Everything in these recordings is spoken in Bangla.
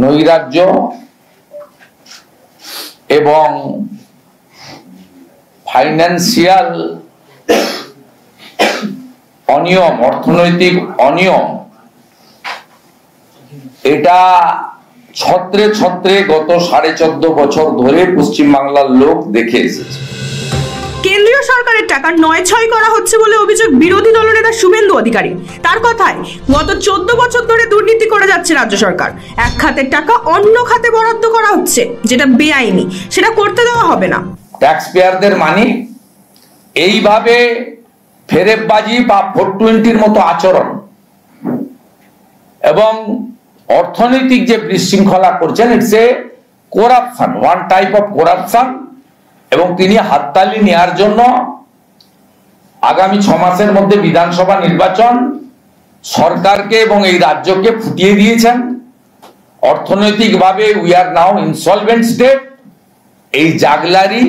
নৈরাজ্য এবং ফাইন্যান্সিয়াল অনিয়ম, অর্থনৈতিক অনিয়ম, এটা ছত্রে ছত্রে গত 14.5 বছর ধরে পশ্চিমবাংলার লোক দেখে এসেছে। কেন্দ্রীয় সরকারের টাকা ৯-৬ করা হচ্ছে বলে অভিযোগ বিরোধী দলনেতা শুভেন্দু অধিকারী। তার কথায় গত 14 বছর ধরে দুর্নীতি করে যাচ্ছে রাজ্য সরকার। এক খাতের টাকা অন্য খাতে বরাদ্দ করা হচ্ছে, যেটা বেআইনি, সেটা করতে দেওয়া হবে না। ট্যাক্স পেয়ারদের মানি এইভাবে ফেরেববাজি বা 420 মতো আচরণ এবং অর্থনৈতিক যে বিশৃঙ্খলা করছেন, it's a corruption, one type of corruption. এবং তিনি হাততালি নেওয়ার জন্য আগামী 6 মাসের মধ্যে বিধানসভা নির্বাচন সরকারকে এবং এই রাজ্যকে ফুটিয়ে দিয়েছেন। অর্থনৈতিকভাবে we are now insolvent state. এই জাগলারি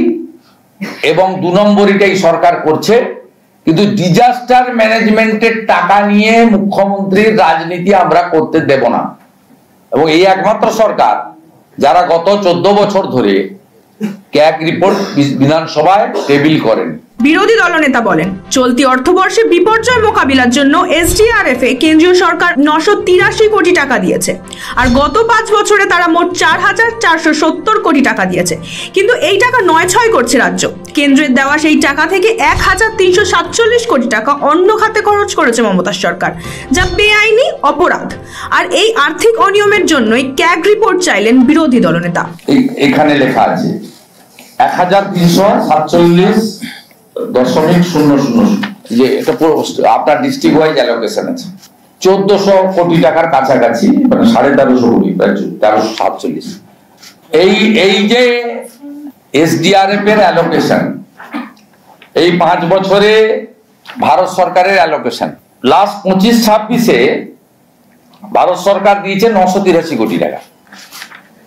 এবং 2 নম্বরিটাই সরকার করছে, কিন্তু ডিজাস্টার ম্যানেজমেন্টের টাকা নিয়ে মুখ্যমন্ত্রীর রাজনীতি আমরা করতে দেব না। এবং এই একমাত্র সরকার যারা গত 14 বছর ধরে ক্যাগ রিপোর্ট বিধানসভায় টেবিল করেন। বিরোধী দলনেতা বলেন, চলতি অর্থবর্ষে বিপর্যয় মোকাবিলার জন্য এসডিআরএফ এ কেন্দ্রীয় সরকার 983 কোটি টাকা দিয়েছে, আর গত 5 বছরে তারা মোট 4470 কোটি টাকা দিয়েছে। কিন্তু এই টাকা 9-6 করছে রাজ্য। কেন্দ্রের দেওয়া সেই টাকা থেকে 1347 কোটি টাকা অন্য খাতে খরচ করেছে মমতার সরকার, যা বেআইনি অপরাধ। আর এই আর্থিক অনিয়মের জন্যই ক্যাগ রিপোর্ট চাইলেন বিরোধী দলনেতা। এখানে লেখা আছে 1347.000, যে এটা আপনার ডিস্ট্রিক্ট ওয়াইজ অ্যালোকেশন আছে। 1400 কোটি টাকার কাছাকাছি, মানে 1350 কোটি, 1347। এই যে এসডিআরএফ এর অ্যালোকেশন, এই 5 বছরে ভারত সরকারের অ্যালোকেশন, লাস্ট 25-26-এ ভারত সরকার দিয়েছে 983 কোটি টাকা।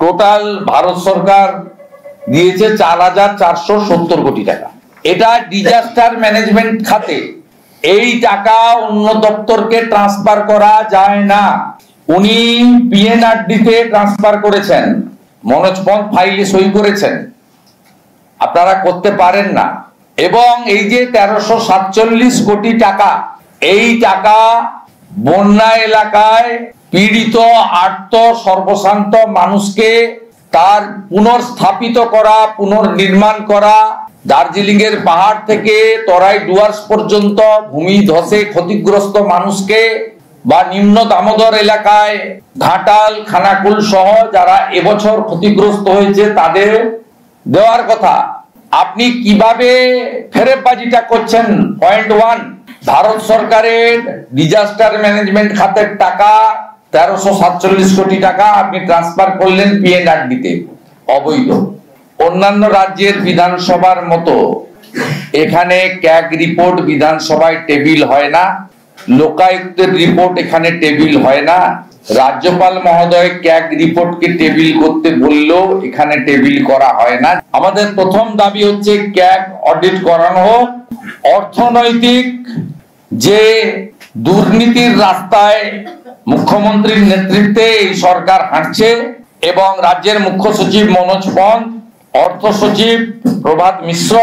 টোটাল ভারত সরকার দিয়েছে 4470 কোটি টাকা। এটা ডিজাস্টার ম্যানেজমেন্ট খাতে। এই টাকা অন্য দপ্তরকে ট্রান্সফার করা যায় না। উনি পিএনআরডি তে ট্রান্সফার করেছেন, মনোজ পন্থ ফাইলে সই করেছেন, আপনারা করতে পারেন না। এবং এই যে 1347 কোটি টাকা, এই টাকা বন্যা এলাকায় পীড়িত আর্ত সর্বশান্ত মানুষকে তার পুনর্স্থাপিত করা, পুনর্নির্মাণ করা, দার্জিলিং এর পাহাড় থেকে তরাই ডুয়ার্স পর্যন্ত ভূমি ধসে ক্ষতিগ্রস্ত মানুষকে, বা নিম্ন দামোদর এলাকায় ঘাটাল, খানাকুল সহ যারা এবছর ক্ষতিগ্রস্ত হয়েছে তাদের দেওয়ার কথা। আপনি কিভাবে ফেরেববাজিটা করছেন? পয়েন্ট 1, ভারত সরকারের ডিজাস্টার ম্যানেজমেন্ট খাতের টাকা 1347 কোটি টাকা আপনি ট্রান্সফার করলেন পিএনআরডি তে, অবৈধ। অন্যান্য রাজ্যের বিধানসভার মতো এখানে ক্যাগ রিপোর্ট বিধানসভায় টেবিল হয় না, লোকায়ুক্তের রিপোর্ট এখানে টেবিল হয় না। রাজ্যপাল মহোদয় ক্যাগ রিপোর্টকে টেবিল করতে বললেও এখানে টেবিল করা হয় না। আমাদের প্রথম দাবি হচ্ছে ক্যাগ অডিট করানো হোক। অর্থনৈতিক যে দুর্নীতির রাস্তায় মুখ্যমন্ত্রীর নেতৃত্বে এই সরকার হাঁটছে, এবং রাজ্যের মুখ্য সচিব মনোজ পন্থ, অর্থ সচিব প্রভাত মিশ্র,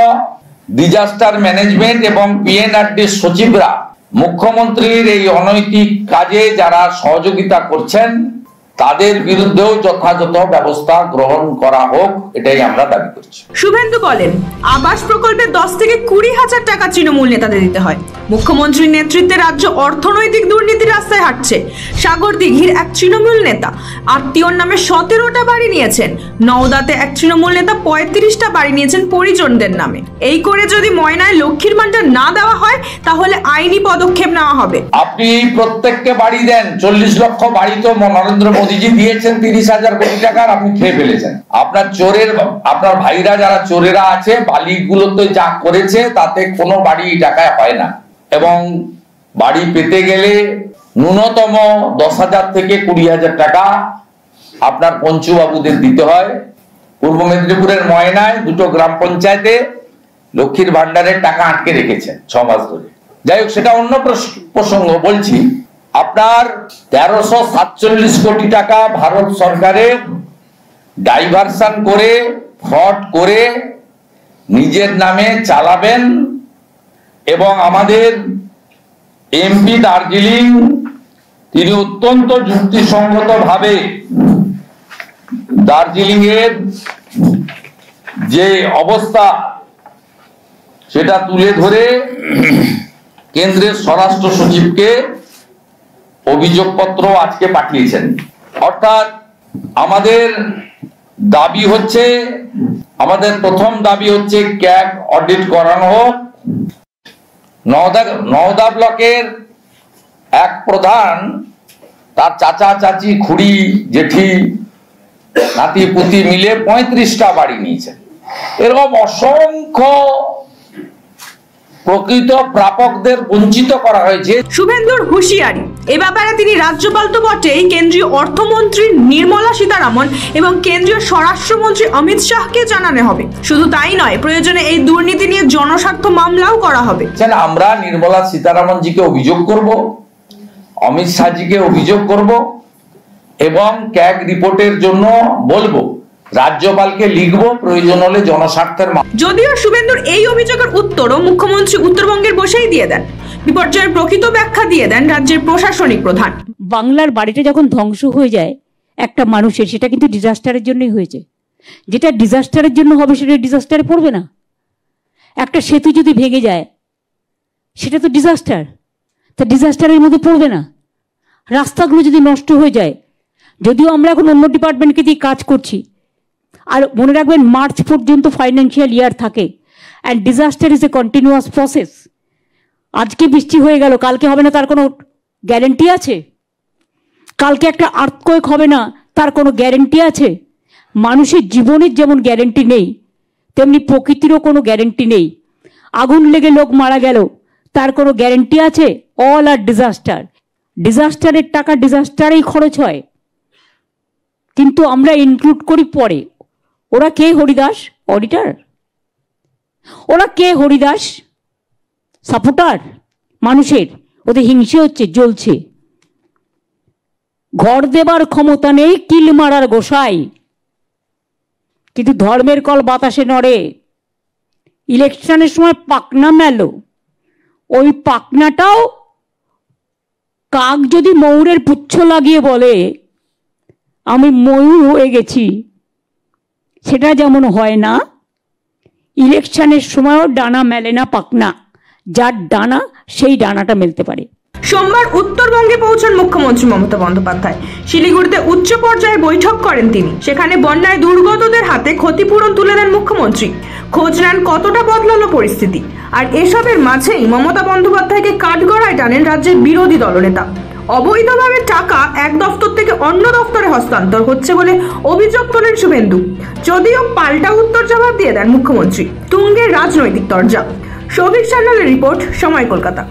ডিজাস্টার ম্যানেজমেন্ট এবং পিএনআরডি সচিবরা মুখ্যমন্ত্রীর এই অনৈতিক কাজে যারা সহযোগিতা করছেন তাদের বিরুদ্ধেও যথাযথ ব্যবস্থা গ্রহণ করা হোক, এটাই আমরা দাবি করছি। শুভেন্দু বলেন, আবাস প্রকল্পে 10 থেকে 20,000 টাকা তৃণমূল নেতাদের দিতে হয়। মুখ্যমন্ত্রীর নেতৃত্বে রাজ্য অর্থনৈতিক দুর্নীতির রাস্তায় হাঁটছে। সাগরদিঘির এক তৃণমূল নেতা আত্মীয়র নামে 17টা বাড়ি নিয়েছেন। নওদাতে এক তৃণমূল নেতা 35টা বাড়ি নিয়েছেন পরিজনদের নামে। এই করে যদি ময়নায় লক্ষ্মীর ভান্ডার না দেওয়া হয় তাহলে আইনি পদক্ষেপ নেওয়া হবে। আপনি প্রত্যেককে বাড়ি দেন, 40 লক্ষ বাড়ি তো নরেন্দ্র মোদীজি দিয়েছেন 30,000 কোটি টাকার, আপনি খেয়ে ফেলেছেন। আপনার ভাইরা যারা চোরেরা আছে, বালিগুলোতে যা করেছে তাতে কোনো বাড়ি টাকায় হয় না। এবং বাড়ি পেতে গেলে ন্যূনতম 10,000 থেকে 20,000 টাকা আপনার পঞ্চুবাবুদের দিতে হয়। পূর্ব মেদিনীপুরের ময়নায় 2টো গ্রাম পঞ্চায়েতে লক্ষ্মীর ভান্ডারের টাকা আটকে রেখেছেন 6 মাস ধরে। যাই হোক, সেটা অন্য প্রসঙ্গ। বলছি আপনার 1347 কোটি টাকা ভারত সরকারের ডাইভারশন করে, ফ্রড করে নিজের নামে চালাবেন। এবং আমাদের এমপি দার্জিলিং তিনি অত্যন্ত যুক্তিসঙ্গত ভাবে দার্জিলিং এর যে অবস্থা সেটা তুলে ধরে কেন্দ্রের স্বরাষ্ট্র সচিবকে অভিযোগপত্র আজকে পাঠিয়েছেন। অর্থাৎ আমাদের দাবি হচ্ছে, আমাদের প্রথম দাবি হচ্ছে ক্যাগ অডিট করানো হোক। নওদা ব্লকের এক প্রধান তার চাচা চাচি খুড়ি জেঠি নাতি পুতি মিলে 35টা বাড়ি নিয়েছেন। এরকম অসংখ্য প্রকৃত প্রাপকদের বঞ্চিত করা হয়েছে। শুভেন্দুর হুঁশিয়ারি, এ ব্যাপারে তিনি রাজ্যপাল তো বটেই, কেন্দ্রীয় অর্থমন্ত্রী নির্মলা সীতারামন এবং কেন্দ্রীয় স্বরাষ্ট্রমন্ত্রী অমিত শাহকে জানানো হবে। শুধু তাই নয়, প্রয়োজনে এই দুর্নীতি নিয়ে জনস্বার্থ মামলাও করা হবে। আমরা নির্মলা সীতারামন জিকে অভিযোগ করব, অমিত শাহজিকে অভিযোগ করব এবং ক্যাগ রিপোর্টের জন্য বলবো, রাজ্যপালকে লিখবো, প্রয়োজন হলে জনস্বার্থের। যদিও শুভেন্দুর এই অভিযোগের উত্তরও মুখ্যমন্ত্রী উত্তরবঙ্গের বসেই দিয়ে দেন। বিপর্যয়ের প্রকৃত ব্যাখ্যা দিয়ে দেন রাজ্যের প্রশাসনিক প্রধান। বাংলার বাড়িটা যখন ধ্বংস হয়ে যায় একটা মানুষের, সেটা কিন্তু ডিজাস্টারের জন্যই হয়েছে। যেটা ডিজাস্টারের জন্য হবে সেটা ডিজাস্টারে পড়বে না। একটা সেতু যদি ভেঙে যায় সেটা তো ডিজাস্টার, তা ডিজাস্টারের মধ্যে পড়বে না। রাস্তাগুলো যদি নষ্ট হয়ে যায়, যদিও আমরা এখন অন্য ডিপার্টমেন্টকে দিয়ে কাজ করছি, আর মনে রাখবেন মার্চ পর্যন্ত ফাইন্যান্সিয়াল ইয়ার থাকে, and disaster is a continuous process. আজকে বৃষ্টি হয়ে গেল, কালকে হবে না তার কোনো গ্যারেন্টি আছে? কালকে একটা আর্থকোয়েক হবে না তার কোনো গ্যারেন্টি আছে? মানুষের জীবনের যেমন গ্যারেন্টি নেই, তেমনি প্রকৃতিরও কোনো গ্যারেন্টি নেই। আগুন লেগে লোক মারা গেল, তার কোনো গ্যারেন্টি আছে? অল আর ডিজাস্টার। ডিজাস্টারের টাকা ডিজাস্টারেই খরচ হয়, কিন্তু আমরা ইনক্লুড করি পরে। ওরা কে হরিদাস? অডিটর? ওরা কে হরিদাস? সাপোর্টার মানুষের? ওদের হিংসে হচ্ছে, জ্বলছে। ঘর দেবার ক্ষমতা নেই, কিল মারার গোসাই, কিন্তু ধর্মের কল বাতাসে নড়ে। ইলেকশনের সময় পাকনা মেলো, ওই পাকনাটাও কাক যদি ময়ূরের পুচ্ছ লাগিয়ে বলে আমি ময়ূর হয়ে গেছি, সেটা যেমন হয় না, ইলেকশনের সময়ও ডানা মেলে না পাকনা। যার ডানা সেই ডানাটা মেলতে পারে। সোমবার উত্তরবঙ্গে পৌঁছান মুখ্যমন্ত্রী মমতা বন্দ্যোপাধ্যায়। শিলিগুড়িতে উচ্চ পর্যায়ে বৈঠক করেন তিনি। সেখানে বন্যায় দুর্গতদের হাতে ক্ষতিপূরণ তুলে দেন মুখ্যমন্ত্রী। খোঁজ নেন কতটা বদলালো পরিস্থিতি। আর এসবের মাঝেই মমতা বন্দ্যোপাধ্যায়কে কাঠগড়ায় টানেন রাজ্যের বিরোধী দলনেতা। অবৈধভাবে টাকা এক দপ্তর থেকে অন্য দপ্তরে হস্তান্তর হচ্ছে বলে অভিযোগ তোলেন শুভেন্দু। যদিও পাল্টা উত্তর জবাব দিয়ে দেন মুখ্যমন্ত্রী। তুঙ্গে রাজনৈতিক তরজা। সৌভিক সান্যালের রিপোর্ট, সময়, কলকাতা।